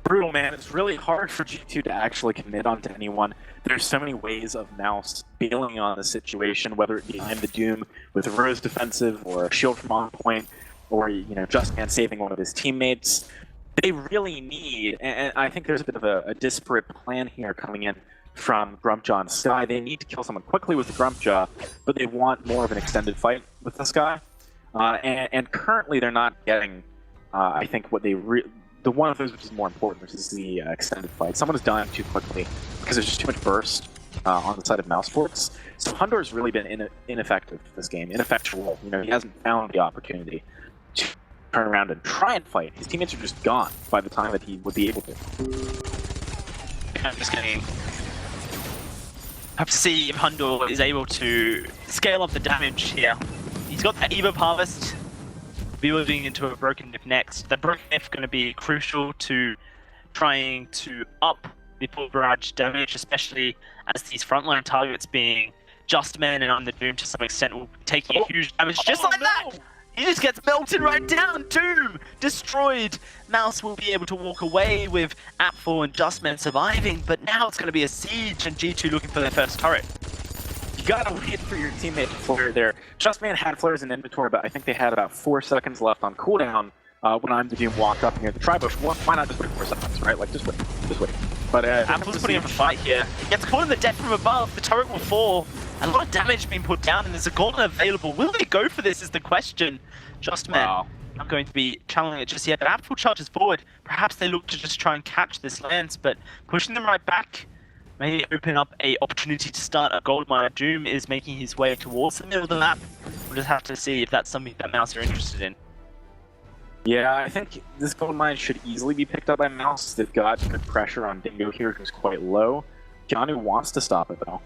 Brutal, man. It's really hard for G2 to actually commit onto anyone. There's so many ways of Mouse bailing on the situation, whether it be I'm the Doom with a Rose defensive or a shield from on point, or, you know, Justman saving one of his teammates. They really need, and I think there's a bit of a disparate plan here coming in from Grumpjaw and Sky. They need to kill someone quickly with the Grumpjaw, but they want more of an extended fight with the Sky. And currently they're not getting, I think, what they the one of those which is more important, which is the extended fight. Someone is dying too quickly because there's just too much burst on the side of Mousesports. So Hundor's really been ineffective this game, ineffectual. You know, he hasn't found the opportunity to turn around and try and fight. His teammates are just gone by the time that he would be able to. I'm just going to have to see if Hundor is able to scale up the damage here. He's got that Eve of Harvest building into a broken Nip next. The broken Nip going to be crucial to trying to up the full barrage damage, especially as these frontline targets being Justman and I'm the Doom to some extent will be taking a huge damage just like that! He just gets melted right down. Doom destroyed. Mouse will be able to walk away with Apfel and Justman surviving, but now it's going to be a siege and G2 looking for their first turret. You gotta wait for your teammate to flare there. Justman had flares in inventory, but I think they had about 4 seconds left on cooldown when I'm the Doom walked up near the tri-bush, why not just wait 4 seconds, right? Like, just wait. But Apple's putting up a fight here. Gets caught in the death from above. The turret will fall. A lot of damage being put down, and there's a golden available. Will they go for this is the question. Justman not going to be challenging it just yet, but Apple charges forward. Perhaps they look to just try and catch this lance, but pushing them right back may open up a opportunity to start a gold mine. Doom is making his way towards the middle of the map. We'll just have to see if that's something that Mouse are interested in. Yeah, I think this gold mine should easily be picked up by Mouse. They've got good pressure on Dingo here, who's quite low. Keanu wants to stop it, though.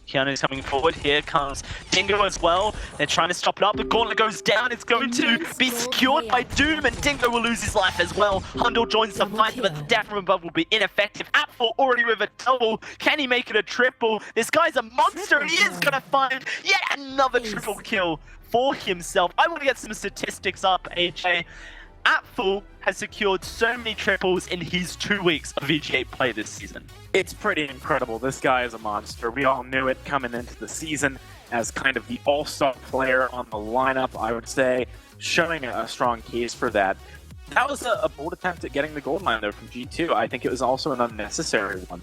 Keanu's coming forward. Here comes Dingo as well. They're trying to stop it up. The gauntlet goes down. It's going to be secured by Doom, and Dingo will lose his life as well. Hundle joins the fight, but the death from above will be ineffective. Apple already with a double. Can he make it a triple? This guy's a monster, and he is going to find yet another triple kill for himself. I want to get some statistics up, AJ. Apple has secured so many triples in his 2 weeks of VG8 play this season. It's pretty incredible. This guy is a monster. We all knew it coming into the season as kind of the all-star player on the lineup, I would say, showing a strong case for that. That was a bold attempt at getting the gold mine, though, from G2. I think it was also an unnecessary one.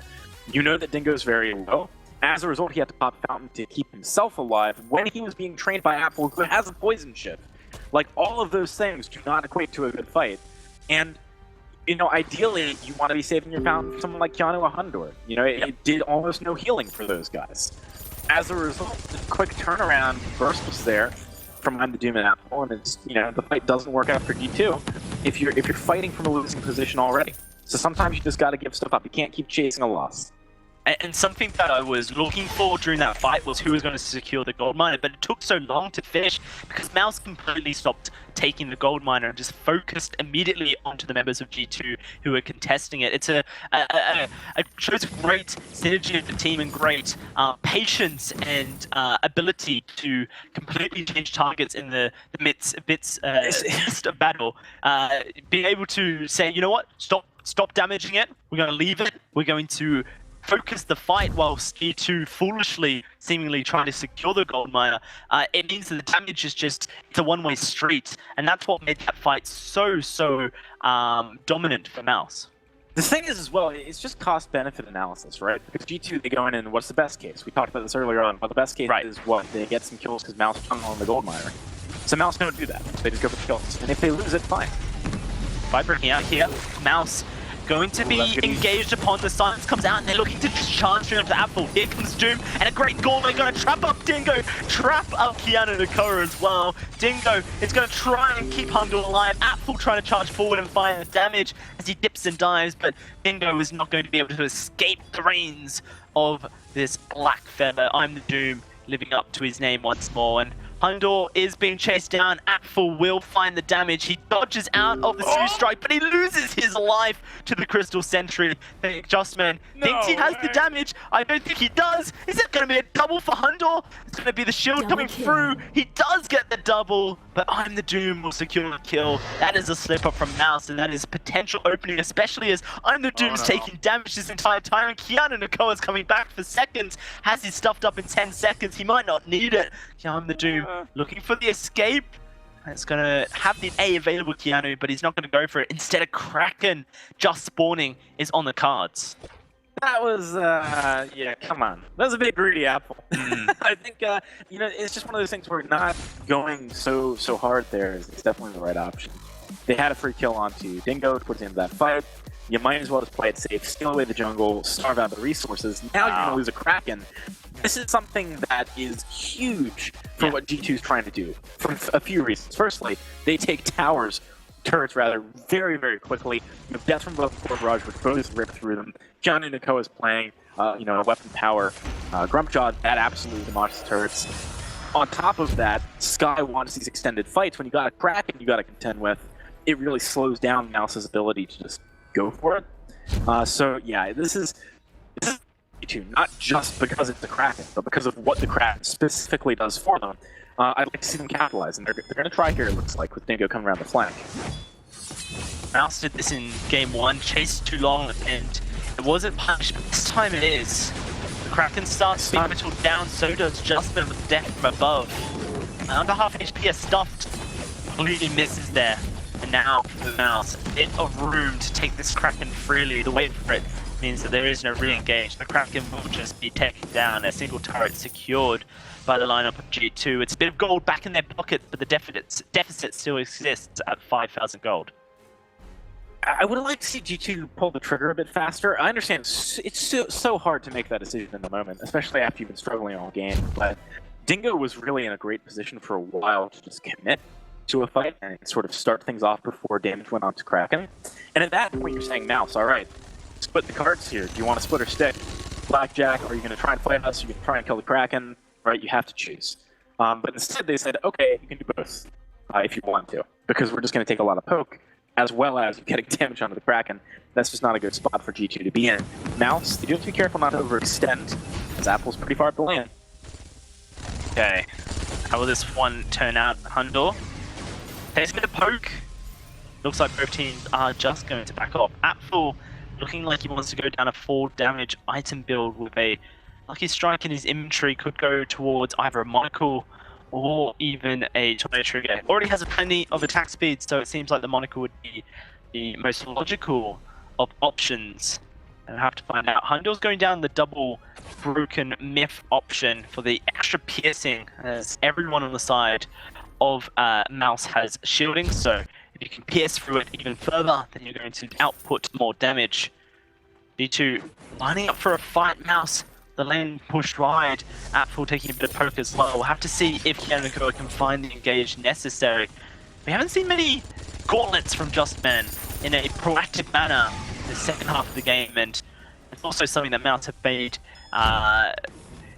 You know that Dingo's very low. As a result, he had to pop Fountain to keep himself alive when he was being trained by Apple, who has a poison shift. Like, all of those things do not equate to a good fight. And, you know, ideally, you want to be saving your Fountain for someone like Keanu or Hundor. You know, it did almost no healing for those guys. As a result, the quick turnaround burst was there from I'm the Doom and Apple, and it's, you know, the fight doesn't work out for G2 if you're fighting from a losing position already. So sometimes you just got to give stuff up. You can't keep chasing a loss. And something that I was looking for during that fight was who was going to secure the gold miner, but it took so long to finish because Mouse completely stopped taking the gold miner and just focused immediately onto the members of G2 who were contesting it. It's shows great synergy of the team and great patience and ability to completely change targets in the midst of battle. Being able to say, you know what, stop damaging it. We're going to leave it. We're going to focus the fight whilst G2 foolishly seemingly trying to secure the gold miner. It means that the damage is just, it's a one-way street, and that's what made that fight so dominant for Mouse. The thing is, as well, it's just cost-benefit analysis, right? Because G2, they go in and what's the best case? We talked about this earlier on, but the best case is what? They get some kills because Mouse hung on the gold miner. So Mouse don't do that. They just go for the kills. And if they lose it, fine. By breaking out here, Mouse going to be engaged upon. The silence comes out, and they're looking to just charge through the Apple. Here comes Doom, and a great goal. They're going to trap up Dingo, trap up Keanu Nakoa as well. Dingo is going to try and keep Hundle alive. Apple trying to charge forward and fire damage as he dips and dives, but Dingo is not going to be able to escape the reins of this black feather. I'm the Doom, living up to his name once more, and Hundor is being chased down. Apple will find the damage. He dodges out of the Sue Strike, but he loses his life to the Crystal Sentry. Justman thinks he has the damage. I don't think he does. Is it going to be a double for Hundor? It's going to be the shield coming through. He does get the double, but I'm the Doom will secure the kill. That is a slip up from Mouse, and that is potential opening, especially as I'm the Doom's taking damage this entire time, and Keanu Nakoa is coming back for seconds. Has he stuffed up in 10 seconds? He might not need it. I'm the Doom looking for the escape. It's going to have the A available, Keanu, but he's not going to go for it. Instead, a Kraken just spawning is on the cards. That was, yeah, come on. That was a bit greedy, Apple. I think, you know, it's just one of those things where not going so hard there is definitely the right option. They had a free kill onto Dingo towards the end of that fight. You might as well just play it safe, steal away the jungle, starve out the resources. Now you're going to lose a Kraken. This is something that is huge for what G2 is trying to do for a few reasons. Firstly, they take turrets very, very quickly. You have Death from above and Barrage, which both rip through them. Keanu Nakoa is playing, you know, weapon power. Grumpjaw, that absolutely demolishes turrets. On top of that, Sky wants these extended fights. When you got a Kraken you got to contend with, it really slows down Mouse's ability to just go for it. So yeah, this is G2, not just because it's the Kraken, but because of what the Kraken specifically does for them. I'd like to see them capitalize, and they're going to try here, it looks like, with Dingo coming around the flank. Mouse did this in game 1, chased too long, and it wasn't punished, but this time it is. The Kraken starts being whittled down, so does Justman with death from above. Under half HP is stuffed, completely misses there. And now for the Mouse, a bit of room to take this Kraken freely. The wait for it means that there is no re-engage. The Kraken will just be taken down. A single turret secured by the lineup of G2. It's a bit of gold back in their pocket, but the deficit still exists at 5,000 gold. I would like to see G2 pull the trigger a bit faster. I understand it's so hard to make that decision in the moment, especially after you've been struggling all game. But Dingo was really in a great position for a while to just commit to a fight and sort of start things off before damage went on to Kraken. And at that point, you're saying, Mouse, all right, split the cards here. Do you want to split or stick? Blackjack, are you going to try and fight us? Are you going to try and kill the Kraken? Right, you have to choose. But instead, they said, okay, you can do both if you want to, because we're just going to take a lot of poke, as well as getting damage onto the Kraken. That's just not a good spot for G2 to be in. Mouse, you have to be careful not to overextend, as Apple's pretty far up the lane. Okay, how will this one turn out, Hundor? There's a bit of poke. Looks like both teams are just going to back off. Apple looking like he wants to go down a 4 damage item build with a Lucky Strike in his inventory. Could go towards either a Monocle or even a Tornado Trigger. Already has plenty of attack speed, so it seems like the Monocle would be the most logical of options. I'll have to find out. Hundor's going down the double Broken Myth option for the extra piercing, as everyone on the side of Mouse has shielding, so if you can pierce through it even further, then you're going to output more damage. G2 lining up for a fight. Mouse, the lane pushed wide. Apple taking a bit of poke as well. We'll have to see if Kianakoa can find the engage necessary. We haven't seen many gauntlets from Just Men in a proactive manner in the second half of the game, and it's also something that Mouse have made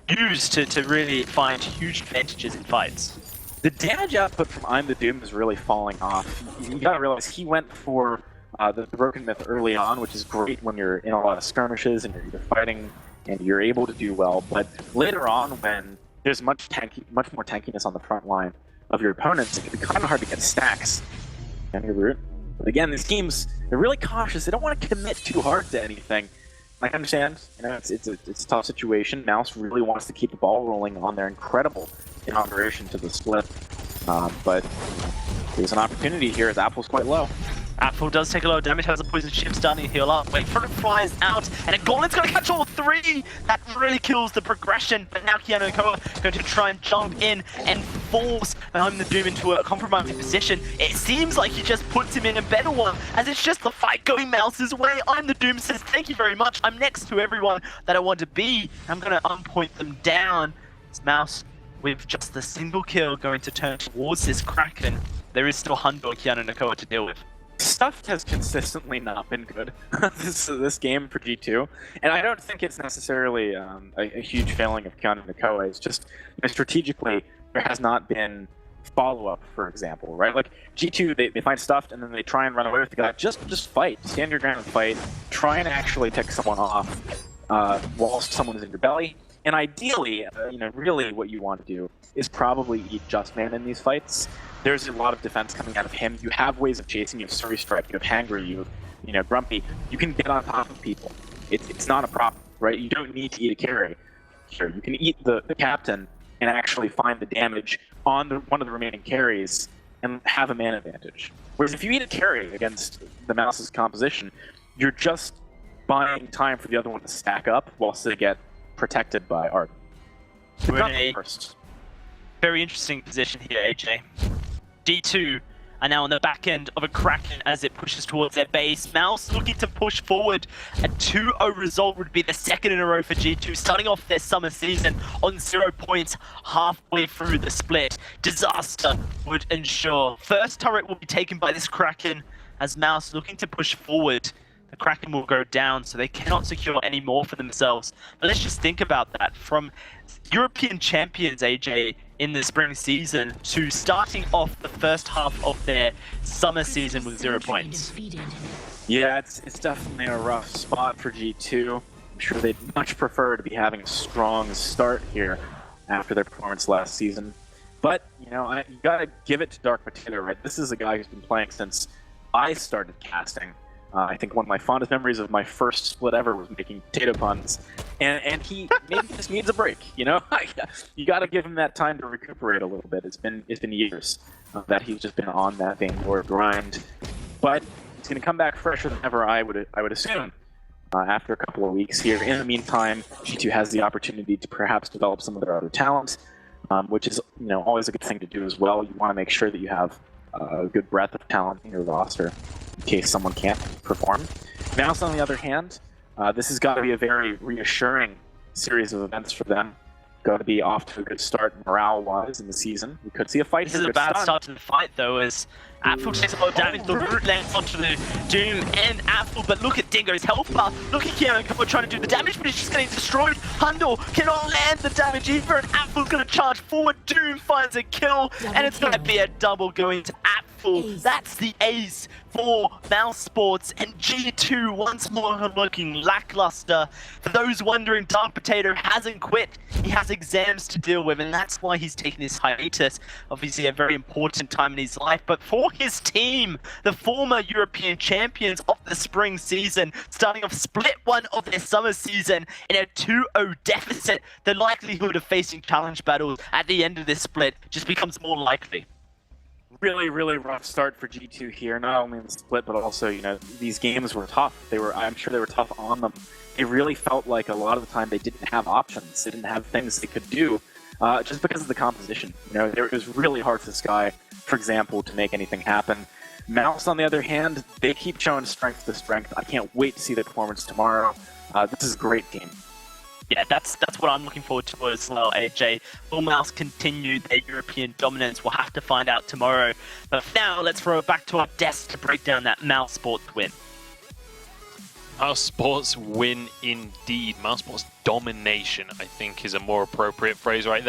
use to really find huge advantages in fights. The damage output from I'm the Doom is really falling off. You gotta realize he went for the Broken Myth early on, which is great when you're in a lot of skirmishes and you're either fighting and you're able to do well. But later on, when there's much more tankiness on the front line of your opponents, it can be kind of hard to get stacks down your route. But again, these teams, they're really cautious. They don't want to commit too hard to anything. I understand, you know, it's a tough situation. Mouse really wants to keep the ball rolling on their incredible inauguration to the split, but there's an opportunity here as Apple's quite low. Apple does take a lot of damage, has a poison shift starting to heal up. Wait for it, flies out, and a Gauntlet's going to catch all 3! That really kills the progression, but now Kianakoa going to try and jump in and force I'm the Doom into a compromising position. It seems like he just puts him in a better one, as it's just the fight going Mouse's way. I'm the Doom says, thank you very much, I'm next to everyone that I want to be. I'm going to unpoint them down. It's Mouse with just the single kill going to turn towards this Kraken. There is still Hundor Kianakoa to deal with. Stuff has consistently not been good this game for G2, and I don't think it's necessarily a huge failing of Kianakoa. It's just, you know, strategically there has not been follow-up, for example, right? Like G2, they find stuff and then they try and run away with the guy. Just fight, stand your ground and fight. Try and actually take someone off whilst someone is in your belly. And ideally, you know, really what you want to do is probably eat Just Man in these fights. There's a lot of defense coming out of him. You have ways of chasing. You have Surrey Strike, you have Hangry, you know, Grumpy. You can get on top of people. It's not a problem, right? You don't need to eat a carry. Sure, you can eat the captain and actually find the damage on one of the remaining carries and have a man advantage. Whereas if you eat a carry against the Mouse's composition, you're just buying time for the other one to stack up whilst they get protected by Art. We're in a very interesting position here, AJ. D2 are now on the back end of a Kraken as it pushes towards their base. Mouse looking to push forward. A 2-0 result would be the second in a row for G2, starting off their summer season on 0 points halfway through the split. Disaster would ensure. First turret will be taken by this Kraken as Mouse looking to push forward. The Kraken will go down, so they cannot secure any more for themselves. But let's just think about that. From European champions, AJ, in the spring season, to starting off the first half of their summer season with 0 points. Yeah, it's definitely a rough spot for G2. I'm sure they'd much prefer to be having a strong start here after their performance last season. But, you know, you gotta give it to Dark Potato, right? This is a guy who's been playing since I started casting. I think one of my fondest memories of my first split ever was making potato puns, and he maybe just needs a break. You know, you got to give him that time to recuperate a little bit. It's been years that he's just been on that Vainglory grind, but he's going to come back fresher than ever. I would assume after a couple of weeks here. In the meantime, G2 has the opportunity to perhaps develop some of their other talent, which is always a good thing to do as well. You want to make sure that you have a good breadth of talent in your roster in case someone can't perform. Mouse, on the other hand, this has got to be a very reassuring series of events for them. Got to be off to a good start morale-wise in the season. We could see a fight. This is a bad start to the fight, though, as Apfel takes a lot of damage. The root lands onto the Doom and Apfel, but look at Dingo's health bar. Look at Kieran trying to do the damage, but he's just getting destroyed. Hundle cannot land the damage either, and Apfel's going to charge forward. Doom finds a kill, and it's going to be a double going to Apfel. That's the ace for Mousesports, and G2 once more looking lackluster. For those wondering, Dark Potato hasn't quit. He has exams to deal with, and that's why he's taking this hiatus. Obviously a very important time in his life, but for his team, the former European champions of the spring season, starting off split one of their summer season in a 2-0 deficit, the likelihood of facing challenge battles at the end of this split just becomes more likely. Really, really rough start for G2 here, not only in the split, but also, these games were tough. I'm sure they were tough on them. It really felt like a lot of the time they didn't have options. They didn't have things they could do just because of the composition. It was really hard for Sky, for example, to make anything happen. Mouse, on the other hand, they keep showing strength to strength. I can't wait to see their performance tomorrow. This is a great game. Yeah, that's what I'm looking forward to as well, AJ. Will Mouse continue their European dominance? We'll have to find out tomorrow. But for now, let's throw it back to our desk to break down that Mousesports win. Mousesports win indeed. Mousesports domination, I think, is a more appropriate phrase right there.